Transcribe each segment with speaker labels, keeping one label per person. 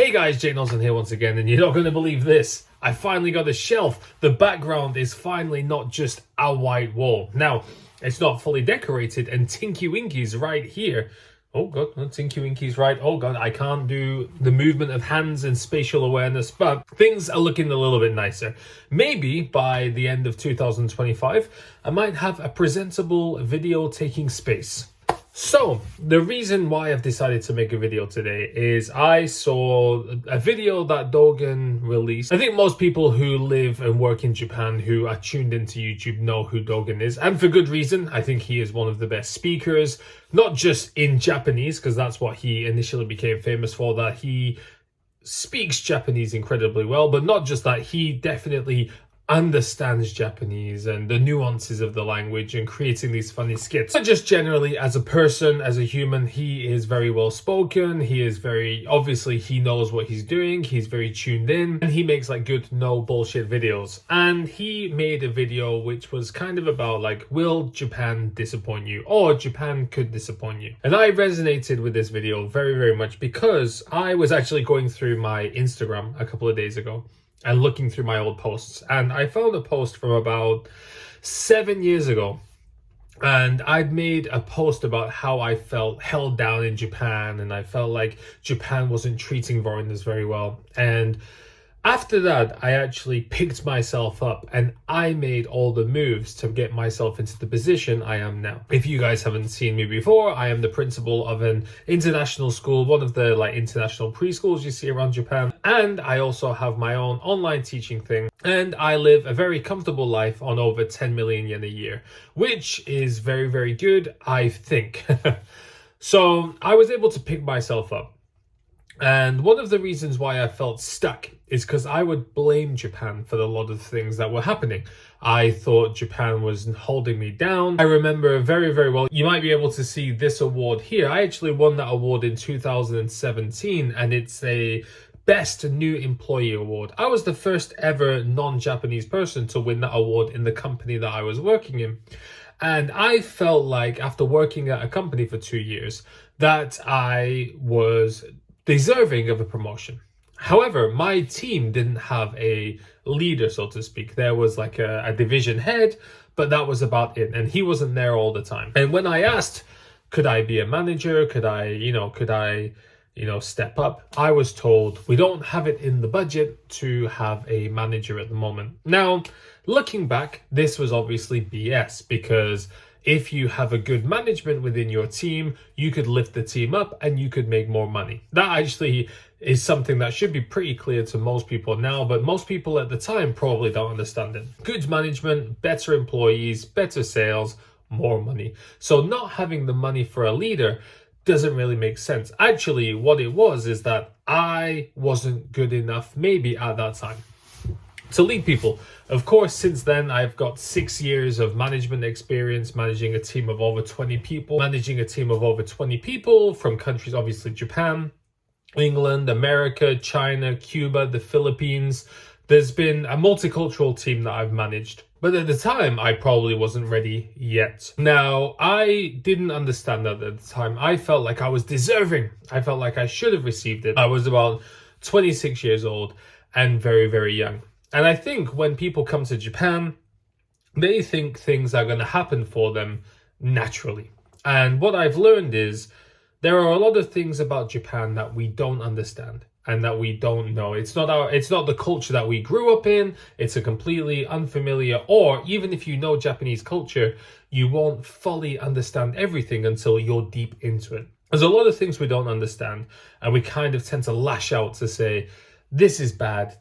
Speaker 1: Hey guys, Jay Nelson here once again, and you're not going to believe this. I finally got a shelf. The background is finally not just a white wall. Now, it's not fully decorated, and Tinky Winky's right here. Oh god, Tinky Winky's right. Oh god, I can't do the movement of hands and spatial awareness, but things are looking a little bit nicer. Maybe by the end of 2025, I might have a presentable video taking space. So, the reason why I've decided to make a video today is I saw a video that Dogen released. I think most people who live and work in Japan who are tuned into YouTube know who Dogen is, and for good reason. I think he is one of the best speakers, not just in Japanese, because that's what he initially became famous for, that he speaks Japanese incredibly well, but not just that, he definitely understands Japanese and the nuances of the language and creating these funny skits. But just generally as a person, as a human, he is very well spoken. He is very, obviously he knows what he's doing. He's very tuned in and he makes like good, no bullshit videos. And he made a video which was kind of about like, will Japan disappoint you? Or Japan could disappoint you. And I resonated with this video very, very much because I was actually going through my Instagram a couple of days ago and looking through my old posts, and I found a post from about 7 years ago, and I'd made a post about how I felt held down in Japan and I felt like Japan wasn't treating foreigners very well. And after that, I actually picked myself up and I made all the moves to get myself into the position I am now. If you guys haven't seen me before, I am the principal of an international school, one of the like international preschools you see around Japan. And I also have my own online teaching thing. And I live a very comfortable life on over 10 million yen a year, which is very, very good, I think. So I was able to pick myself up. And one of the reasons why I felt stuck is because I would blame Japan for a lot of things that were happening. I thought Japan was holding me down. I remember very, very well, you might be able to see this award here. I actually won that award in 2017, and it's a Best New Employee Award. I was the first ever non-Japanese person to win that award in the company that I was working in. And I felt like after working at a company for 2 years that I was deserving of a promotion. However, my team didn't have a leader, so to speak. There was like a division head, but that was about it. And he wasn't there all the time. And when I asked, could I be a manager? Could I step up? I was told, we don't have it in the budget to have a manager at the moment. Now, looking back, this was obviously BS, because if you have a good management within your team, you could lift the team up and you could make more money. That actually is something that should be pretty clear to most people now, but most people at the time probably don't understand it. Good management, better employees, better sales, more money. So not having the money for a leader doesn't really make sense. Actually, what it was is that I wasn't good enough, maybe at that time, to lead people. Of course, since then, I've got 6 years of management experience, managing a team of over 20 people, from countries, obviously Japan, England, America, China, Cuba, the Philippines. There's been a multicultural team that I've managed. But at the time, I probably wasn't ready yet. Now, I didn't understand that at the time. I felt like I was deserving. I felt like I should have received it. I was about 26 years old and very, very young. And I think when people come to Japan, they think things are going to happen for them naturally. And what I've learned is there are a lot of things about Japan that we don't understand and that we don't know. It's not the culture that we grew up in. It's a completely unfamiliar, or even if you know Japanese culture, you won't fully understand everything until you're deep into it. There's a lot of things we don't understand, and we kind of tend to lash out to say, this is bad,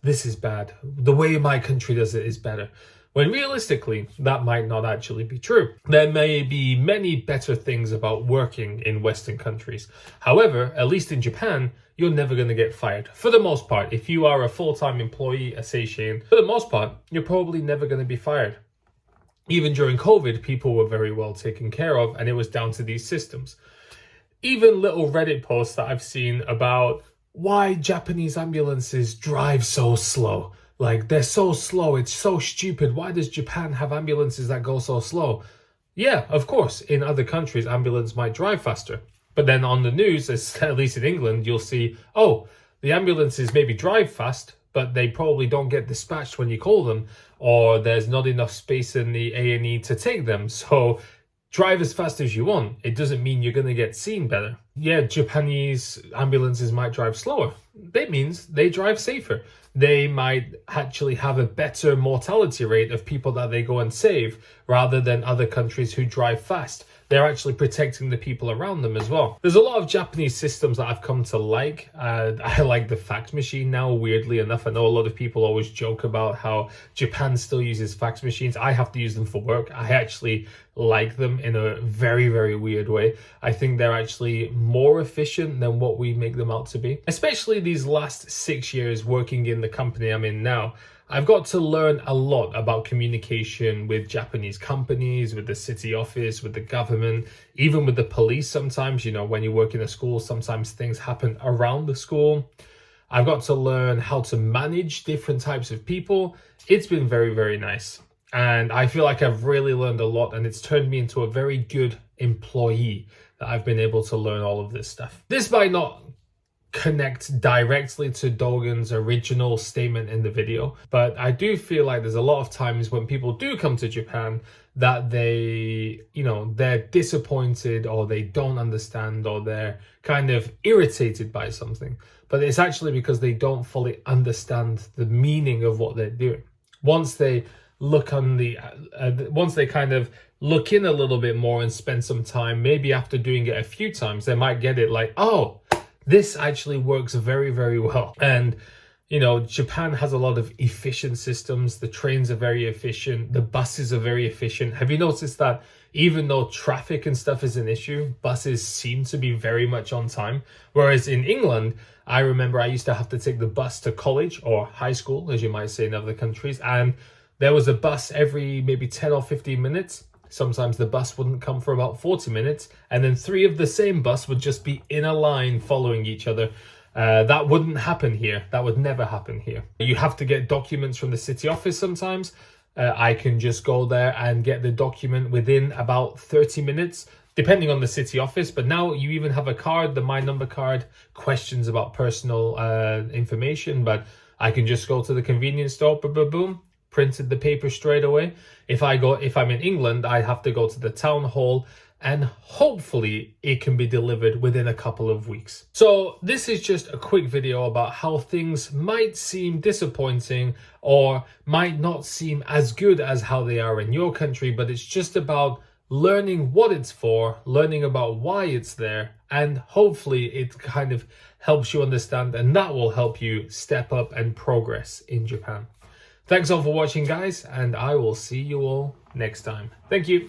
Speaker 1: the way my country does it is better. When realistically, that might not actually be true. There may be many better things about working in Western countries. However, at least in Japan, you're never going to get fired. For the most part, if you are a full-time employee, a seishin, for the most part, you're probably never going to be fired. Even during COVID, people were very well taken care of, and it was down to these systems. Even little Reddit posts that I've seen about why Japanese ambulances drive so slow. Like, they're so slow, it's so stupid. Why does Japan have ambulances that go so slow? Yeah, of course, in other countries, ambulance might drive faster. But then on the news, at least in England, you'll see, oh, the ambulances maybe drive fast, but they probably don't get dispatched when you call them, or there's not enough space in the A&E to take them. So drive as fast as you want. It doesn't mean you're going to get seen better. Yeah, Japanese ambulances might drive slower. That means they drive safer. They might actually have a better mortality rate of people that they go and save rather than other countries who drive fast. They're actually protecting the people around them as well. There's a lot of Japanese systems that I've come to like. I like the fax machine now, weirdly enough. I know a lot of people always joke about how Japan still uses fax machines. I have to use them for work. I actually like them in a very, very weird way. I think they're actually more efficient than what we make them out to be. Especially these last 6 years working in the company I'm in now. I've got to learn a lot about communication with Japanese companies, with the city office, with the government, even with the police sometimes. You know, when you work in a school, sometimes things happen around the school. I've got to learn how to manage different types of people. It's been very, very nice. And I feel like I've really learned a lot, and it's turned me into a very good employee that I've been able to learn all of this stuff. This might not connect directly to Dogen's original statement in the video, but I do feel like there's a lot of times when people do come to Japan that they, they're disappointed, or they don't understand, or they're kind of irritated by something. But it's actually because they don't fully understand the meaning of what they're doing. Once they look on the, once they kind of look in a little bit more and spend some time, maybe after doing it a few times, they might get it like, oh, this actually works very, very well. And, Japan has a lot of efficient systems. The trains are very efficient. The buses are very efficient. Have you noticed that even though traffic and stuff is an issue, buses seem to be very much on time? Whereas in England, I remember I used to have to take the bus to college, or high school, as you might say in other countries. And there was a bus every maybe 10 or 15 minutes. Sometimes the bus wouldn't come for about 40 minutes, and then 3 of the same bus would just be in a line following each other. That wouldn't happen here. That would never happen here. You have to get documents from the city office sometimes. I can just go there and get the document within about 30 minutes, depending on the city office. But now you even have a card, the My Number card, questions about personal information. But I can just go to the convenience store, boom, boom, boom, printed the paper straight away. If I'm in England, I have to go to the town hall, and hopefully it can be delivered within a couple of weeks. So this is just a quick video about how things might seem disappointing or might not seem as good as how they are in your country, but it's just about learning what it's for, learning about why it's there, and hopefully it kind of helps you understand, and that will help you step up and progress in Japan. Thanks all for watching, guys, and I will see you all next time. Thank you.